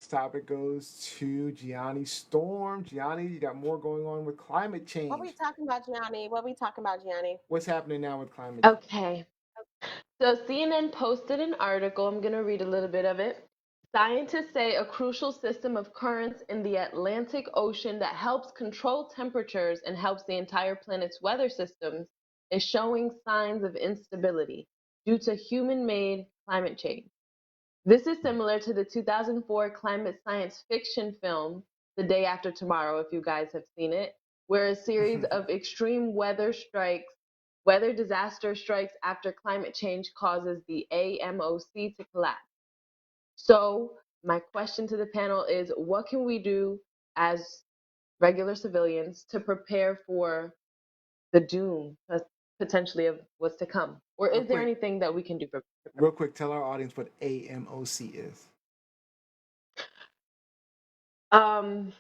topic goes to Gianni Storm. Gianni, you got more going on with climate What we change. talking about, Gianni? What we talking about, Gianni? What's happening now with climate change? Okay. So CNN posted an article. I'm going to read a little bit of it. Scientists say a crucial system of currents in the Atlantic Ocean that helps control temperatures and helps the entire planet's weather systems is showing signs of instability due to human-made climate change. This is similar to the 2004 climate science fiction film, The Day After Tomorrow, if you guys have seen it, where a series of extreme weather disaster strikes after climate change causes the AMOC to collapse. So, my question to the panel is what can we do as regular civilians to prepare for the doom potentially of what's to come? Or Real is there quick, anything that we can do for real quick, tell our audience what AMOC is. um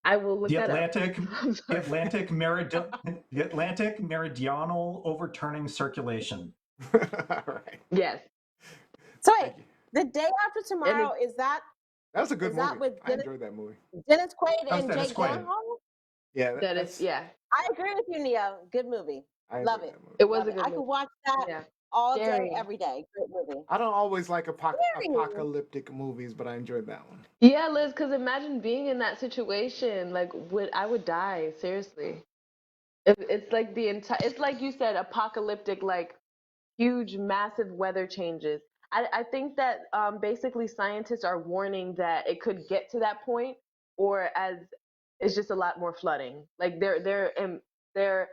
I will look The that up. Atlantic, I'm the sorry. Atlantic Meridi- the Atlantic Meridional Overturning Circulation. All right. Yes. So wait, Thank you. The Day After And Tomorrow is that That was a good is that movie. with I enjoyed that movie. Dennis Quaid That was and Dennis Jake Quaid. Gyllenhaal? Yeah, that is, that's. yeah, I agree with you, Neo. Good movie. I Love enjoyed it. that movie. it was Love a it. good I could movie. watch that Yeah. all day, Scary. every day. Great movie. I don't always like Scary. apocalyptic movies, but I enjoyed that one. Yeah, Liz, because imagine being in that situation. Like, I would die, seriously. If it's like it's like you said, apocalyptic, like huge, massive weather changes. I think that basically scientists are warning that it could get to that point, or as it's just a lot more flooding. Like they're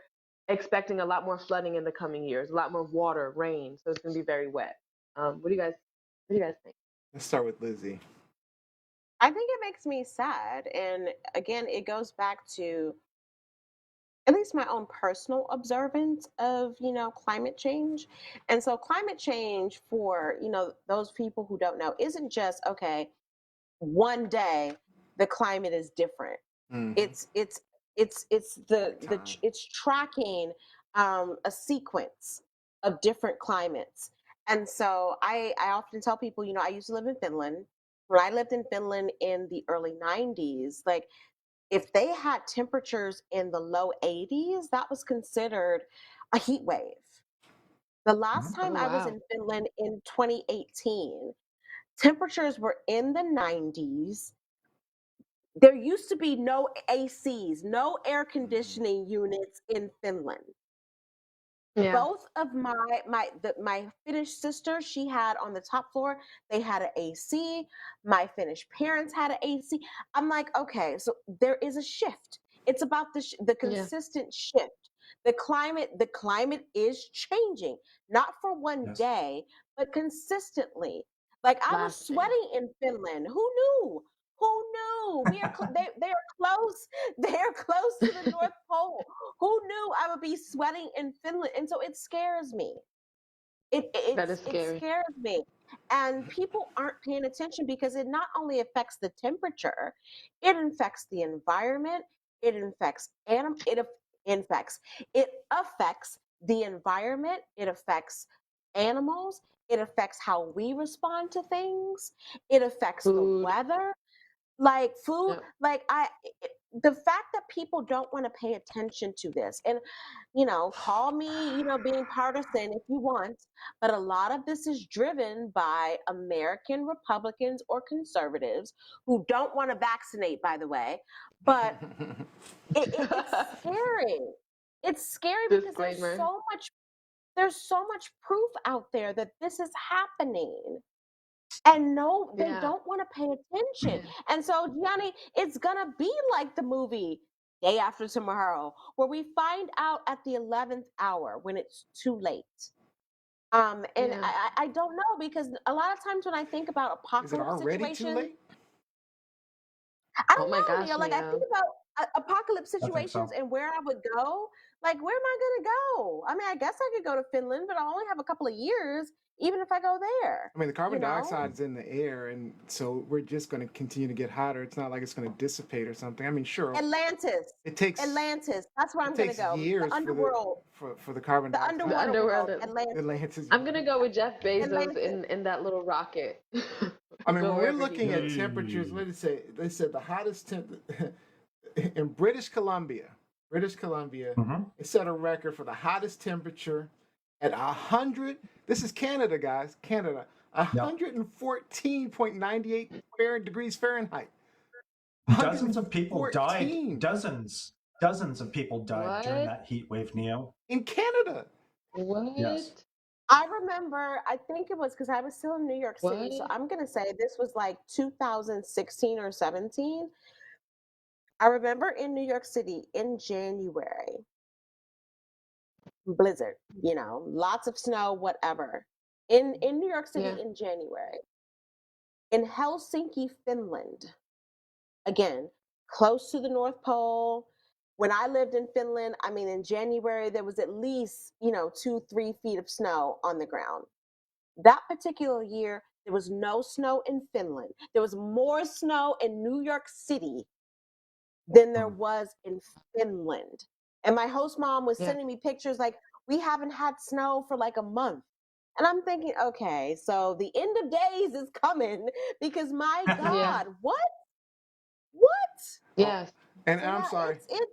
expecting a lot more flooding in the coming years, a lot more water, rain. So it's gonna be very wet. What do you guys think? Let's start with Lizzie. I think it makes me sad. And again, it goes back to at least my own personal observance of, climate change. And so climate change for, those people who don't know isn't just, okay, one day the climate is different. Mm-hmm. It's Time. it's tracking a sequence of different climates. And so I often tell people, I used to live in Finland. When I lived in Finland in the early 90s, like if they had temperatures in the low 80s, that was considered a heat wave. The last Mhm. time Oh I was wow. in Finland in 2018, temperatures were in the 90s. There used to be no ACs, no air Mm-hmm. conditioning units in Finland. Yeah. Both of my Finnish sister, she had on the top floor, they had an AC. My Finnish parents had an AC. I'm like, okay, so there is a shift. It's about the Yeah. consistent shift. The climate is changing, not for one Yes. day, but consistently. Like I was Lasting. sweating in Finland. Who knew? Who knew? They are close. They are close to the North Pole. Who knew I would be sweating in Finland? And so it scares me. That is It scary. scares me. And people aren't paying attention because it not only affects the temperature, it affects the environment, it affects infects. It affects the environment, it affects animals, it affects how we respond to things, it affects the Food. weather, like food, Yep. the fact that people don't want to pay attention to this, and call me being partisan if you want, but a lot of this is driven by American Republicans or conservatives who don't want to vaccinate, by the way. But it's scary. It's scary because Disclaimer. there's so much proof out there that this is happening, and no, they Yeah. don't want to pay attention. Yeah. And so, Gianni, it's gonna be like the movie Day After Tomorrow, where we find out at the 11th hour when it's too late. And Yeah. I don't know, because a lot of times when I think about Is it apocalypse already too situations, late? I Oh don't my know, gosh, Neil. Like I think Neo. about apocalypse I think situations so. and where I would go. Like, where am I gonna go? I mean, I guess I could go to Finland, but I only have a couple of years, even if I go there. I mean, the You carbon know, dioxide is in the air, and so we're just going to continue to get hotter. It's not like it's going to dissipate or something. I mean, sure, Atlantis, it takes Atlantis. That's where it I'm gonna takes go. The years underworld, for the carbon the The dioxide. underwater underworld. world, Atlantis. I'm gonna go with Jeff Bezos Atlantis. in that little rocket. I mean, Go when we're wherever he looking at goes. temperatures, what did it say? They said the hottest in British Columbia, Mhm. it set a record for the hottest temperature at 100. This is Canada, guys. Canada, Yep. 114.98 degrees Fahrenheit. Dozens of people died. 114 Dozens of people died during What? that heat wave, Neo. in Canada. Yes. What? I remember, I think it was because I was still in New York City. So What? I'm going to say this was like 2016 or 17. I remember in New York City in January, blizzard, lots of snow, whatever. In New York City Yeah. in January. In Helsinki, Finland, again, close to the North Pole. When I lived in Finland, I mean, in January, there was at least, 2, 3 feet of snow on the ground. That particular year, there was no snow in Finland. There was more snow in New York City than there Mm. was in Finland. And my host mom was Yeah. sending me pictures like, we haven't had snow for like a month. And I'm thinking, okay, so the end of days is coming because my Yeah. God, what? What? Yes. And So I'm yeah, sorry. it's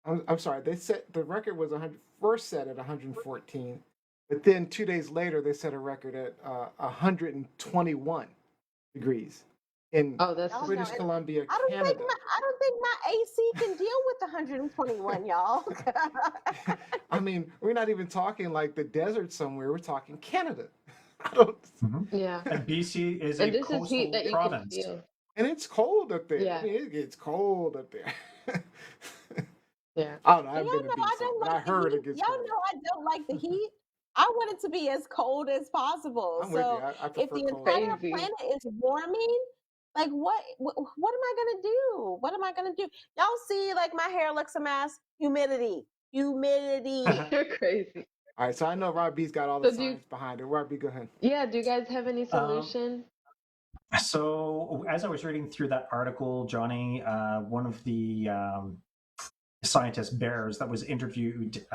I'm sorry. They set the record was 100 first set at 114, but then 2 days later they set a record at 121 degrees in Oh, that's y'all know, British and Columbia, I don't think Canada. my AC can deal with 121, y'all. I mean, we're not even talking like the desert somewhere. We're talking Canada. I don't, Mhm. yeah. And BC is And a this is heat coastal that you can province. feel. and it's cold up there. I Yeah. mean, it gets cold up there. Yeah. I don't know. I And haven't y'all been to know I BC, don't but like I the heard it heat. gets Y'all cold. know I don't like the heat. I want it to be as cold as possible. I'm with you. So I if prefer the cold. entire Crazy. planet is warming, like what am I gonna do? What am I gonna do? Y'all see, like my hair looks a mess. Humidity. You're crazy. All right, so I know Rob B's got all the So do you, science behind it. Rob B, go ahead. yeah, do you guys have any Um, solution? so, as I was reading through that article, Johnny, one of the scientist Bears that was interviewed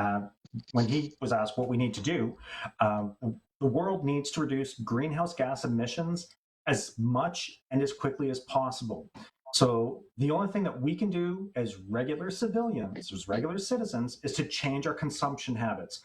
when he was asked what we need to do, the world needs to reduce greenhouse gas emissions as much and as quickly as possible. So the only thing that we can do as regular civilians, as regular citizens, is to change our consumption habits.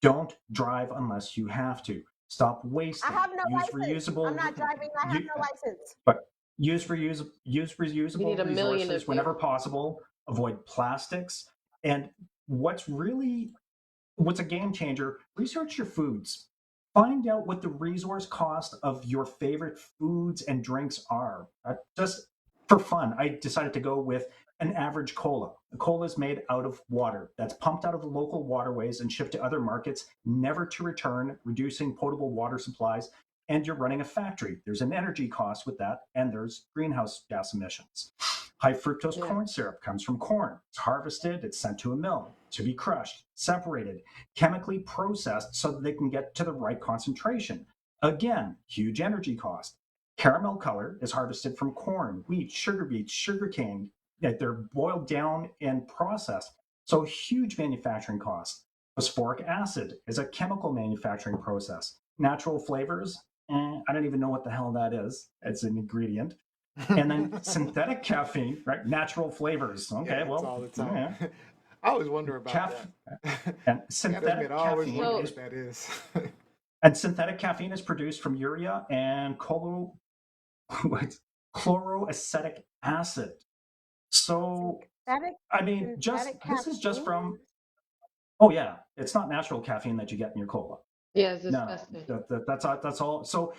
Don't drive unless you have to. Stop I wasting. have no Use license. I'm reusable. not driving. I have You, no license. but use You need reusable a million resources of you. whenever possible. Avoid plastics. And what's a game changer? Research your foods. Find out what the resource cost of your favorite foods and drinks are. Just for fun, I decided to go with an average cola. A cola is made out of water that's pumped out of the local waterways and shipped to other markets, never to return, reducing potable water supplies. And you're running a factory. There's an energy cost with that, and there's greenhouse gas emissions. High fructose Yeah. corn syrup comes from corn. It's harvested, it's sent to a mill to be crushed, separated, chemically processed so that they can get to the right concentration. Again, huge energy cost. Caramel color is harvested from corn, wheat, sugar beets, sugar cane. They're boiled down and processed. So huge manufacturing costs. Phosphoric acid is a chemical manufacturing process. Natural flavors, I don't even know what the hell that is. It's an ingredient. And then synthetic caffeine, right? Natural flavors. Okay, Yeah, it's well, all the time. yeah. I always wonder about And that. I synthetic always caffeine wonder is what that is. and synthetic caffeine is produced from urea and chloroacetic acid. So Synthetic, I mean, synthetic this is just caffeine. from. Oh yeah, it's not natural caffeine that you get in your cola. Yeah, it's No, disgusting. that's all. So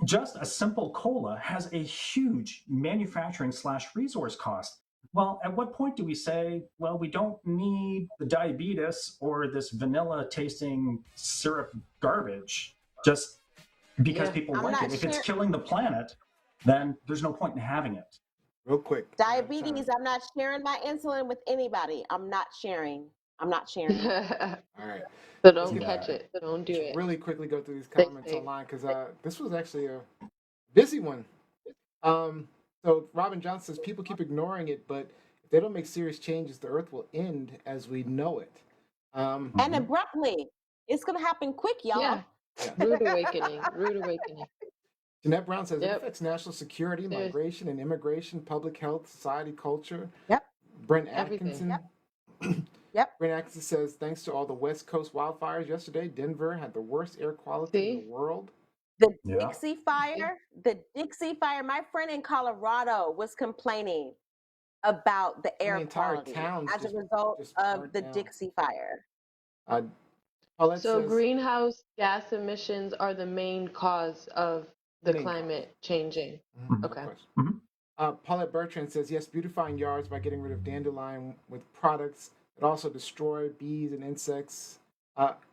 just a simple cola has a huge manufacturing / resource cost. Well, at what point do we say, well, we don't need the diabetes or this vanilla tasting syrup garbage just because Yeah. people I'm like not it? If it's sharing killing the planet, then there's no point in having it. Real quick. we're out of time. diabetes. I'm not sharing my insulin with anybody. I'm not sharing. I'm not sharing. So All right. Let's don't get catch it. So don't do let's it. really quickly go through these Stay comments safe. online because this was actually a busy one. So Robin Johnson says people keep ignoring it, but if they don't make serious changes, the Earth will end as we know it. And Mhm. abruptly, it's gonna happen quick, y'all. Yeah. Yeah. Rude awakening. Rude awakening. Jeanette Brown says it Yep. affects national security, Seriously. migration and immigration, public health, society, culture. Yep. Brent Everything. Atkinson. Yep. Brent Atkinson says, thanks to all the West Coast wildfires yesterday, Denver had the worst air quality in See? the world. The Yeah. Dixie Fire, my friend in Colorado was complaining about the And air the entire quality town's as a result just of burnt the down. Dixie Fire. Paulette So says, greenhouse gas emissions are the main cause of the Main climate changing. no Okay. question. Mhm. Paulette Bertrand says, yes, beautifying yards by getting rid of dandelion with products that also destroy bees and insects,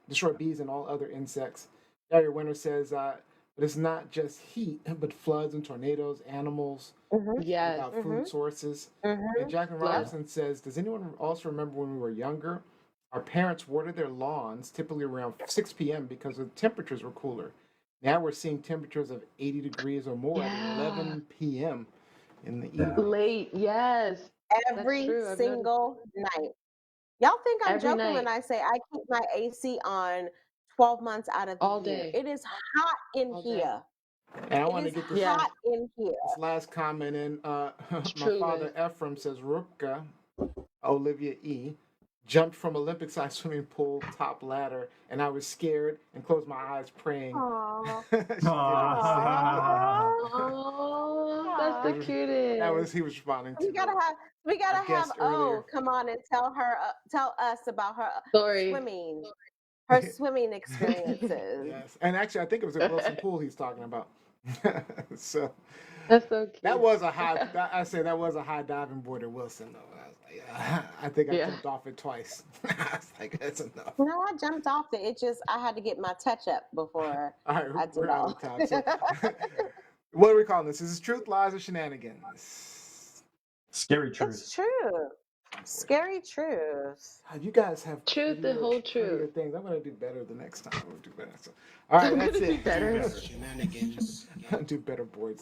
destroy bees and all other insects. Gary Winter says, but it's not just heat, but floods and tornadoes, animals Mm-hmm. Yes. without food sources. Mm-hmm. And Jacqueline Yep. Robertson says, does anyone also remember when we were younger? Our parents watered their lawns typically around 6 p.m. because the temperatures were cooler. Now we're seeing temperatures of 80 degrees or more at Yeah. 11 p.m. in the Yeah. evening. Late. Yes. Every true. I've noticed. single night. Y'all think I'm Every joking when night. I say I keep my AC on 12 months out of the All year. day. it is hot in All day. here. And I It want to is get this, Yeah. hot in here. this last comment in. It's My true, father guys. Ephraim says Rupka, Olivia E, jumped from Olympic-sized swimming pool top ladder, and I was scared and closed my eyes praying. Aww. She did it. Oh, that's the That cutest. was he was responding to We gotta our have guest earlier. come on and tell us about her Story. swimming, her swimming experiences. Yes, and actually, I think it was at Wilson Pool he's talking about. So That's so cute. that was a high. I say that was a high diving board at Wilson, though. I was like, I think I Yeah. jumped off it twice. I was like, that's enough. No, I jumped off it. It just I had to get my touch up before All right, I did we're out all. of time. So, what are we calling this? Is this truth, lies, or shenanigans? Scary truth. It's true. Scary truth. You guys have Truth, the whole truth. things. I'm gonna do better the next time. We'll do better. So, all right, I'm that's gonna do it. better. Shenanigans. Do better boards.